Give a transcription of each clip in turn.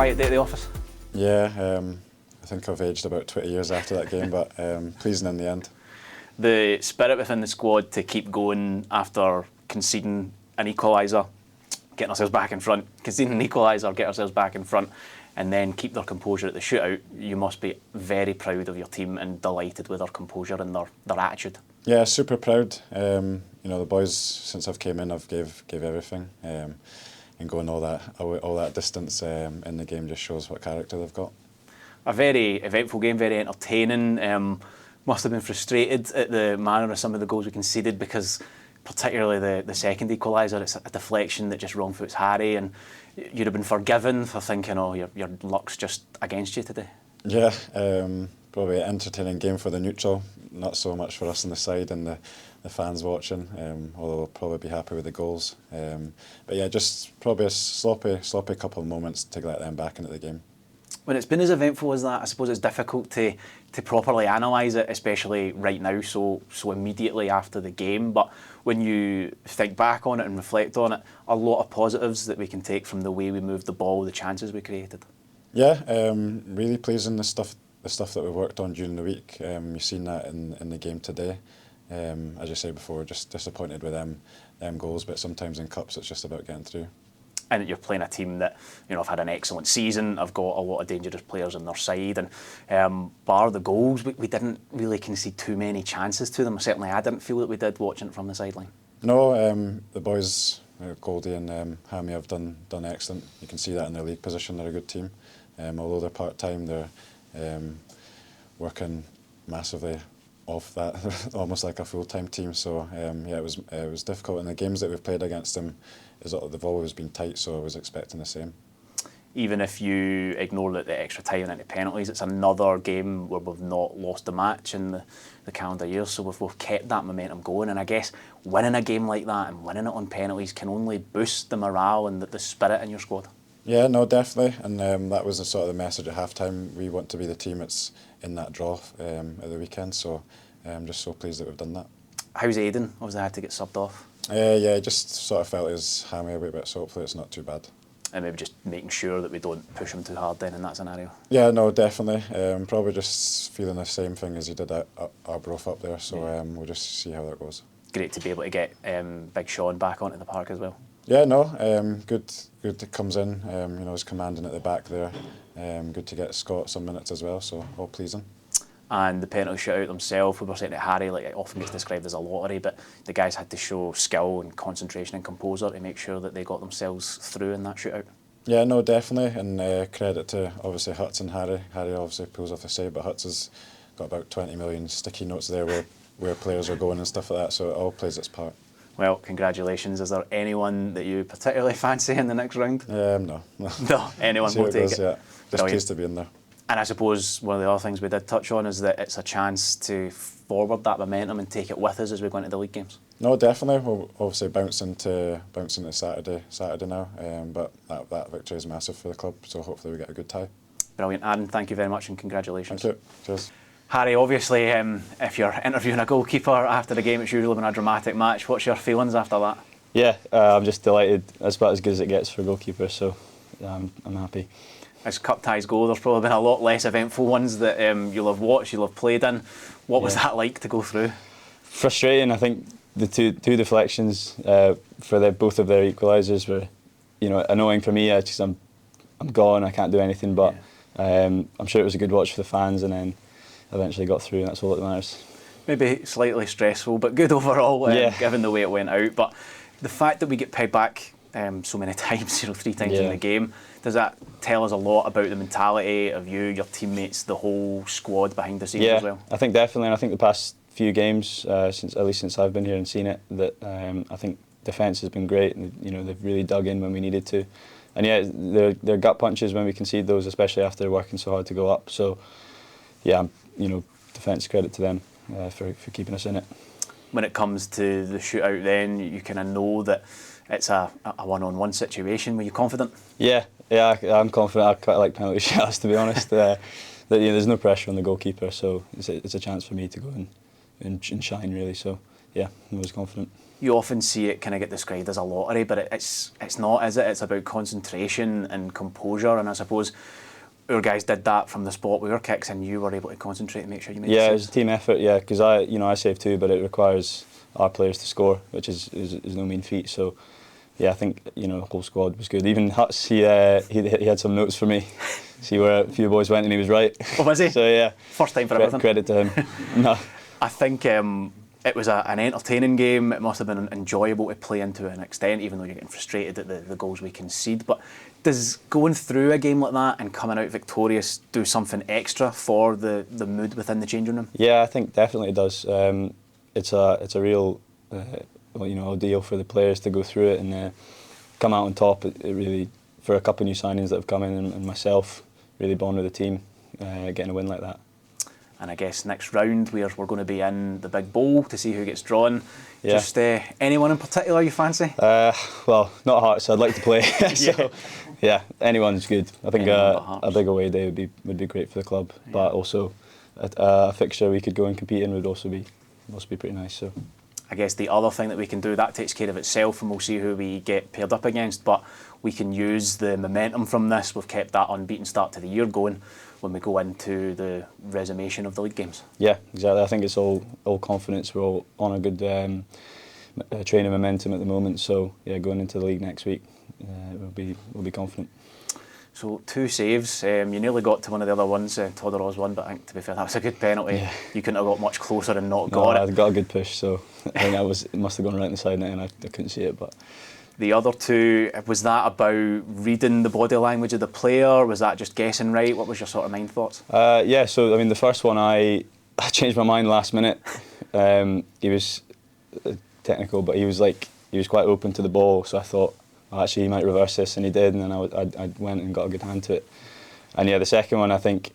quiet day at the office? Yeah, I think I've aged about 20 years after that game, but pleasing in the end. The spirit within the squad to keep going after conceding an equaliser, getting ourselves back in front, conceding an equaliser, get ourselves back in front, and then keep their composure at the shootout. You must be very proud of your team and delighted with their composure and their attitude. Yeah, super proud. You know, the boys, since I've came in, I've gave everything, and going all that distance in the game just shows what character they've got. A very eventful game, very entertaining. Must have been frustrated at the manner of some of the goals we conceded, because particularly the second equaliser, it's a deflection that just wrong foots Harry, and you'd have been forgiven for thinking, oh, your luck's just against you today. Yeah, probably an entertaining game for the neutral, not so much for us on the side and the fans watching, although we'll probably be happy with the goals. But yeah, just probably a sloppy couple of moments to let them back into the game. When it's been as eventful as that, I suppose it's difficult to properly analyse it, especially right now, so immediately after the game. But when you think back on it and reflect on it, a lot of positives that we can take from the way we moved the ball, the chances we created. Yeah, really pleasing the stuff that we worked on during the week. You've seen that in the game today. As you say before, just disappointed with them goals, but sometimes in cups it's just about getting through. And you're playing a team that, you know, have had an excellent season. I've got a lot of dangerous players on their side, and bar the goals, we didn't really concede too many chances to them. Certainly, I didn't feel that we did watching it from the sideline. No, the boys, Goldie and Hammy, have done excellent. You can see that in their league position. They're a good team. Although they're part time, they're working massively off that, almost like a full-time team. So yeah, it was difficult. And the games that we've played against them, they've always been tight, so I was expecting the same. Even if you ignore the extra time and into penalties, it's another game where we've not lost a match in the calendar year, so we've kept that momentum going. And I guess winning a game like that and winning it on penalties can only boost the morale and the spirit in your squad. Yeah, no, definitely. And that was the sort of the message at half-time. We want to be the team that's in that draw at the weekend, so I'm just so pleased that we've done that. How's Aidan? Obviously, I had to get subbed off. Yeah, just sort of felt his hammy a wee bit, so hopefully it's not too bad. And maybe just making sure that we don't push him too hard then in that scenario. Yeah, no, definitely. Probably just feeling the same thing as he did at Arbroath up there, so we'll just see how that goes. Great to be able to get Big Sean back onto the park as well. Yeah, no, good that comes in. You know, he's commanding at the back there. Good to get Scott some minutes as well, so all pleasing. And the penalty shootout themselves, we were saying to Harry, like, it often gets described as a lottery, but the guys had to show skill and concentration and composure to make sure that they got themselves through in that shootout. Yeah, no, definitely, and credit to obviously Huts and Harry. Harry obviously pulls off the save, but Huts has got about 20 million sticky notes there where players are going and stuff like that, so it all plays its part. Well, congratulations. Is there anyone that you particularly fancy in the next round? No. No, anyone will take it. Yeah. Just pleased to be in there. And I suppose one of the other things we did touch on is that it's a chance to forward that momentum and take it with us as we go into the league games. No, definitely. We'll obviously bouncing to Saturday now, but that victory is massive for the club, so hopefully we get a good tie. Brilliant. Aaron, thank you very much and congratulations. Thank you. Cheers. Harry, obviously, if you're interviewing a goalkeeper after the game, it's usually been a dramatic match. What's your feelings after that? Yeah, I'm just delighted. That's about as good as it gets for a goalkeeper, so I'm happy. As cup ties go, there's probably been a lot less eventful ones that you'll have watched, you'll have played in. What was that like to go through? Frustrating. I think the two deflections for both of their equalisers were, you know, annoying for me because I'm gone, I can't do anything. But I'm sure it was a good watch for the fans, and then eventually got through, and that's all that matters. Maybe slightly stressful, but good overall, given the way it went out. But the fact that we get pegged back so many times, 3 times in the game, does that tell us a lot about the mentality of you, your teammates, the whole squad behind the scenes as well? I think definitely, and I think the past few games, at least since I've been here and seen it, that I think defence has been great, and they've really dug in when we needed to. And yeah, they're gut punches when we concede those, especially after working so hard to go up. So yeah, defence, credit to them for keeping us in it. When it comes to the shootout then, you kind of know that it's a one-on-one situation. Were you confident? Yeah, I'm confident. I quite like penalty shots, to be honest. There's no pressure on the goalkeeper, so it's a chance for me to go and shine, really. So yeah, I was confident. you often see it kind of get described as a lottery, but it's not, is it? It's about concentration and composure, and I suppose our guys did that from the spot with our kicks, and you were able to concentrate and make sure you made Yeah, the it was a team effort. Yeah, because I saved too, but it requires our players to score, which is no mean feat. So yeah, I think the whole squad was good. Even Huts, he had some notes for me. See where a few boys went, and he was right. Oh, was he? So yeah, first time for everything. Credit to him. No. I think it was an entertaining game. It must have been enjoyable to play into an extent, even though you're getting frustrated at the goals we concede. But does going through a game like that and coming out victorious do something extra for the mood within the changing room? Yeah, I think definitely it does. It's a real ordeal for the players to go through it and come out on top. It really, for a couple of new signings that have come in and myself, really bond with the team, getting a win like that. And I guess next round we're going to be in the big bowl to see who gets drawn. Yeah. Just anyone in particular you fancy? Well, not Hearts. I'd like to play. So yeah, anyone's good. I think a big away day would be great for the club, but also a fixture we could go and compete in would also be pretty nice. So I guess the other thing that we can do, that takes care of itself, and we'll see who we get paired up against, but we can use the momentum from this. We've kept that unbeaten start to the year going when we go into the resummation of the league games. Yeah, exactly. I think it's all confidence. We're all on a good training momentum at the moment. So yeah, going into the league next week, we'll be confident. So 2 saves. You nearly got to one of the other ones. Todd Ross won, but I think, to be fair, that was a good penalty. Yeah. You couldn't have got much closer and not got it. I got a good push, so I think it must have gone right in the side net, and I couldn't see it. But the other 2, was that about reading the body language of the player? Was that just guessing right? What was your sort of mind thoughts? Yeah, so I mean, the first one I changed my mind last minute. He was technical, but he was quite open to the ball, so I thought, actually he might reverse this, and he did, and then I went and got a good hand to it. And yeah, the second one, I think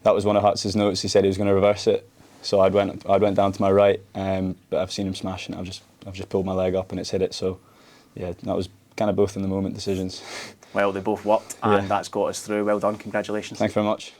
that was one of Hutz's notes. He said he was going to reverse it, so I went down to my right, but I've seen him smash, and I've just pulled my leg up and it's hit it. So yeah, that was kind of both in the moment decisions. Well, they both worked, and that's got us through. Well done, congratulations. Thanks very much.